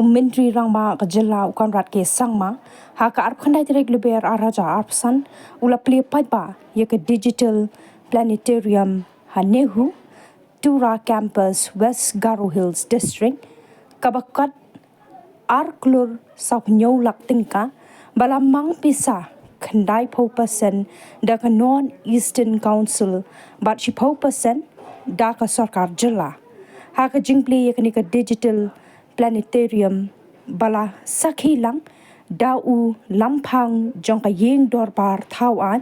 Menteri Rangma Kajela Ukanrat ke Sangma haka arp khandai direk leber araja arpsan ula Plie ba ye ke Digital Planetarium Hanehu Tura Campus West Garo Hills District kabakat arklur sapnyo laktingka balamang pisa khandai person da ka non Eastern Council but shi person da ka sarkar jilla haka jingpli ye ke Digital Planetarium bala sakhi lang dau lampang jong ka yeng dorbar thawan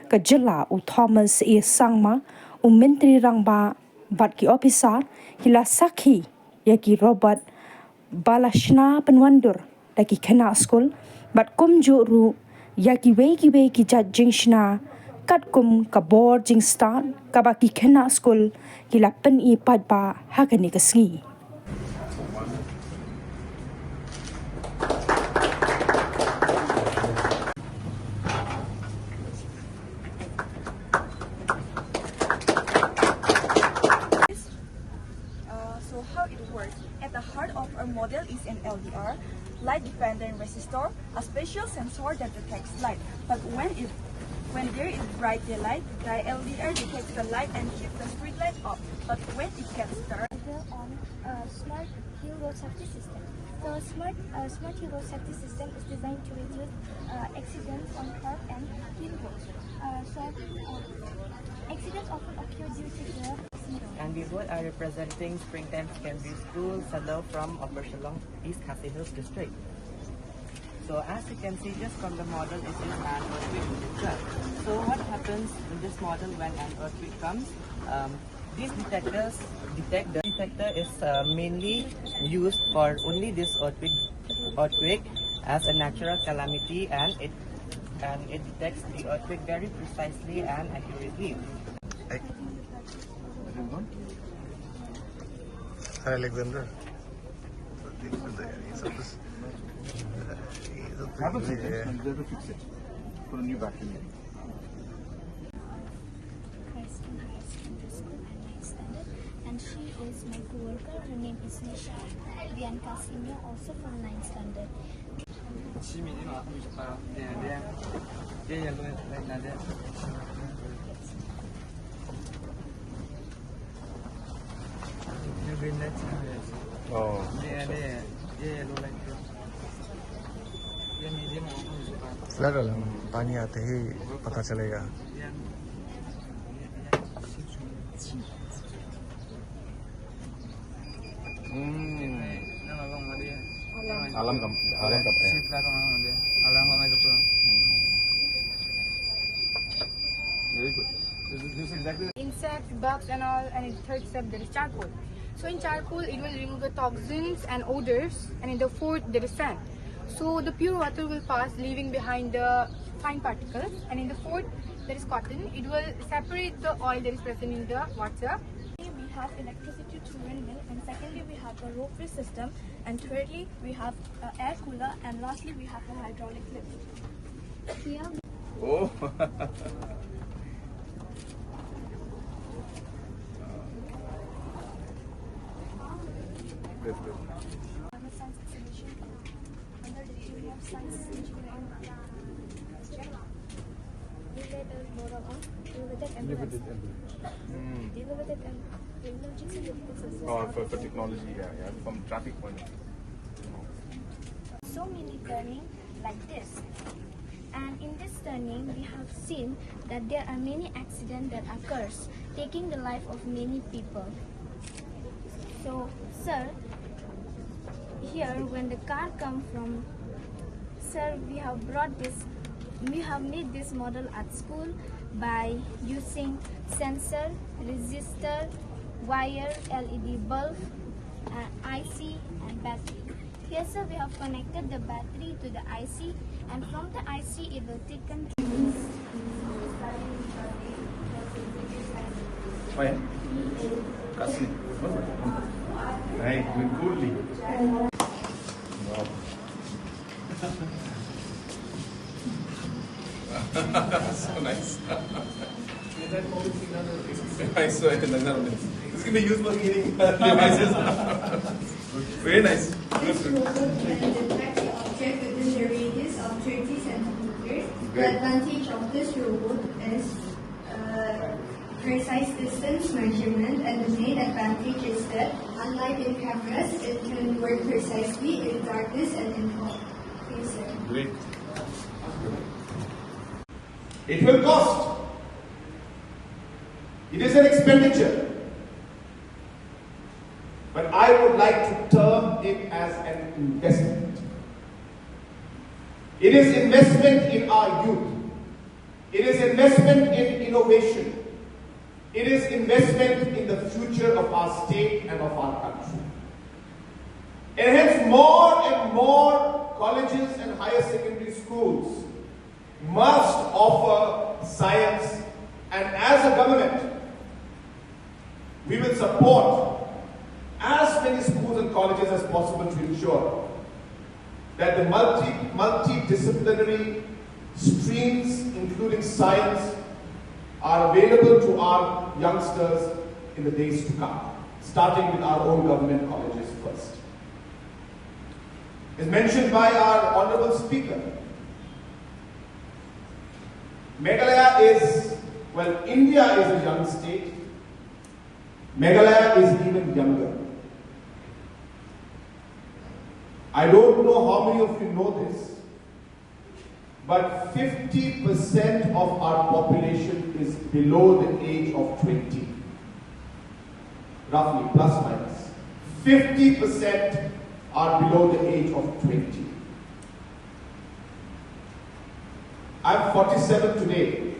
ka jilla u Thomas e Sangma u Menteri Rangba bat ki officer hila sakhi ya ki Robert bala Shna penwandur da ki Khynnah skul bat kum juru ya ki wei ki judging Shna kat kum ka board jing start ka ba ki Khynnah skul hila pen I ba ha ka ni ka sngi. So how it works? At the heart of our model is an LDR, light dependent resistor, a special sensor that detects light. But when there is bright daylight, the LDR detects the light and keeps the street light off. But when it gets dark, on a smart hill road safety system. The smart hill road safety system is designed to reduce accidents on curb and hill roads. Accidents often occur due to the And we both are representing Springtime Secondary School, Salo from Upper Shillong, East Khasi Hills District. So as you can see just from the model, it is an earthquake detector. So what happens in this model when an earthquake comes? These detectors detect. The detector is mainly used for only this earthquake as a natural calamity, and it detects the earthquake very precisely and accurately. Hi, Alexander. Have a second, we have to fix it. Put a new battery in. And she is my co-worker. Her name is Nisha. Bianca Senior, also from 9th standard. Oh. Flood वाला पानी आते ही पता चलेगा. Alam kapre. Very good. This is exactly. Insects, bugs and all, and in the third step there is charcoal. So in charcoal it will remove the toxins and odors, and in the fourth there is sand. So the pure water will pass, leaving behind the fine particles, and in the fourth there is cotton. It will separate the oil that is present in the water. we have electricity to windmill, and secondly we have a rope-free system, and thirdly we have air cooler, and lastly we have a hydraulic lift. Here Oh. That's good. I'm a science exhibition under the theme of science engineering. Related moral on innovative ambulance. Innovative and emergency vehicles system. Oh, for technology, yeah, from traffic point of view. So many turning like this. And in this turning, we have seen that there are many accidents that occurs, taking the life of many people. So, sir, here when the car come from, sir, we have made this model at school by using sensor, resistor, wire, LED bulb, IC and battery. Here, sir, we have connected the battery to the IC, and from the IC it will take control. Oh yeah? Kasih. Right, coolly. Wow. So nice. I saw it in the Netherlands. It's going to be used for cleaning devices. Very nice. this robot can detect the object within the radius of 30 centimeters. The advantage of this robot is precise distance measurement, and the main advantage is that, unlike in cameras, it can work precisely in darkness and in fog. Please, sir. Great. It will cost. It is an expenditure. But I would like to term it as an investment. It is investment in our youth. It is investment in innovation. It is investment in the future of our state and of our country. And hence more and more colleges and higher secondary schools must offer science, and as a government, we will support as many schools and colleges as possible to ensure that the multidisciplinary streams, including science, are available to our youngsters in the days to come, starting with our own government colleges first. As mentioned by our Honorable Speaker, Meghalaya is, well, India is a young state. Meghalaya is even younger. I don't know how many of you know this, but 50% of our population is below the age of 20. Roughly, plus minus. 50% are below the age of 20. I'm 47 today.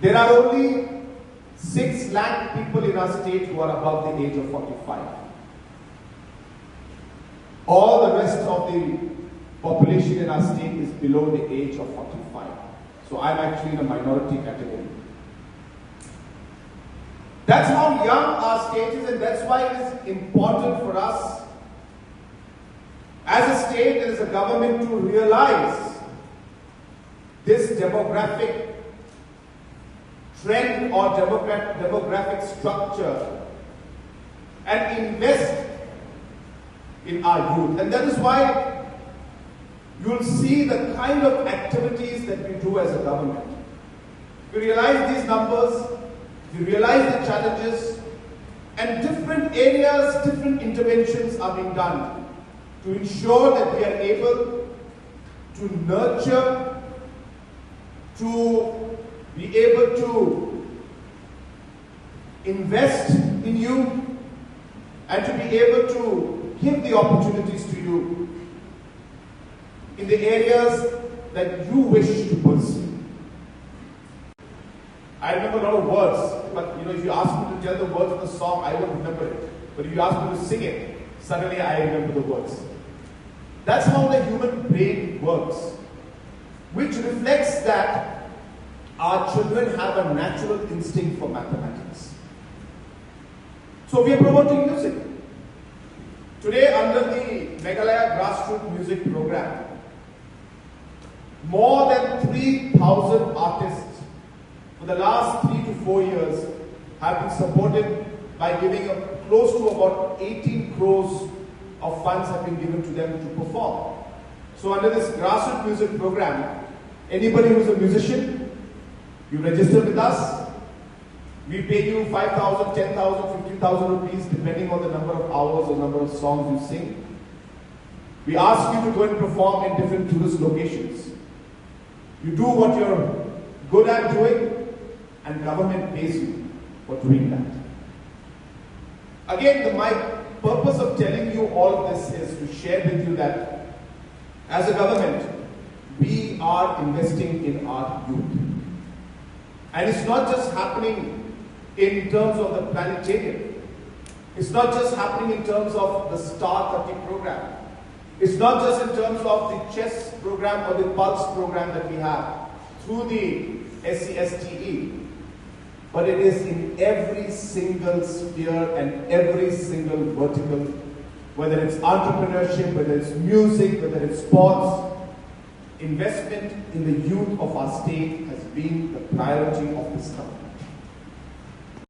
There are only 6 lakh people in our state who are above the age of 45. All the rest of the population in our state is below the age of 45. So I'm actually in a minority category. That's how young our state is, and that's why it is important for us as a state and as a government to realize this demographic trend or demographic structure and invest in our youth. And that is why you'll see the kind of activities that we do as a government. You realize these numbers, you realize the challenges, and different areas, different interventions are being done to ensure that we are able to nurture, to be able to invest in you, and to be able to give the opportunities to you in the areas that you wish to pursue. I remember a lot of words, but if you ask me to tell the words of the song, I won't remember it. But if you ask me to sing it, suddenly I remember the words. That's how the human brain works, which reflects that our children have a natural instinct for mathematics. So we are promoting music. Today, under the Meghalaya Grassroots Music Program, more than 3,000 artists for the last 3 to 4 years have been supported by giving close to about 18 crores of funds have been given to them to perform. So under this grassroots music program, anybody who's a musician, you register with us, we pay you 5,000, 10,000, 15,000 rupees depending on the number of hours or number of songs you sing. We ask you to go and perform in different tourist locations. You do what you're good at doing, and government pays you for doing that. Again, my purpose of telling you all of this is to share with you that as a government, we are investing in our youth. And it's not just happening in terms of the planetarium. It's not just happening in terms of the Star 30 program. It's not just in terms of the chess program or the pulse program that we have through the SCSTE, but it is in every single sphere and every single vertical, whether it's entrepreneurship, whether it's music, whether it's sports. Investment in the youth of our state has been the priority of this government.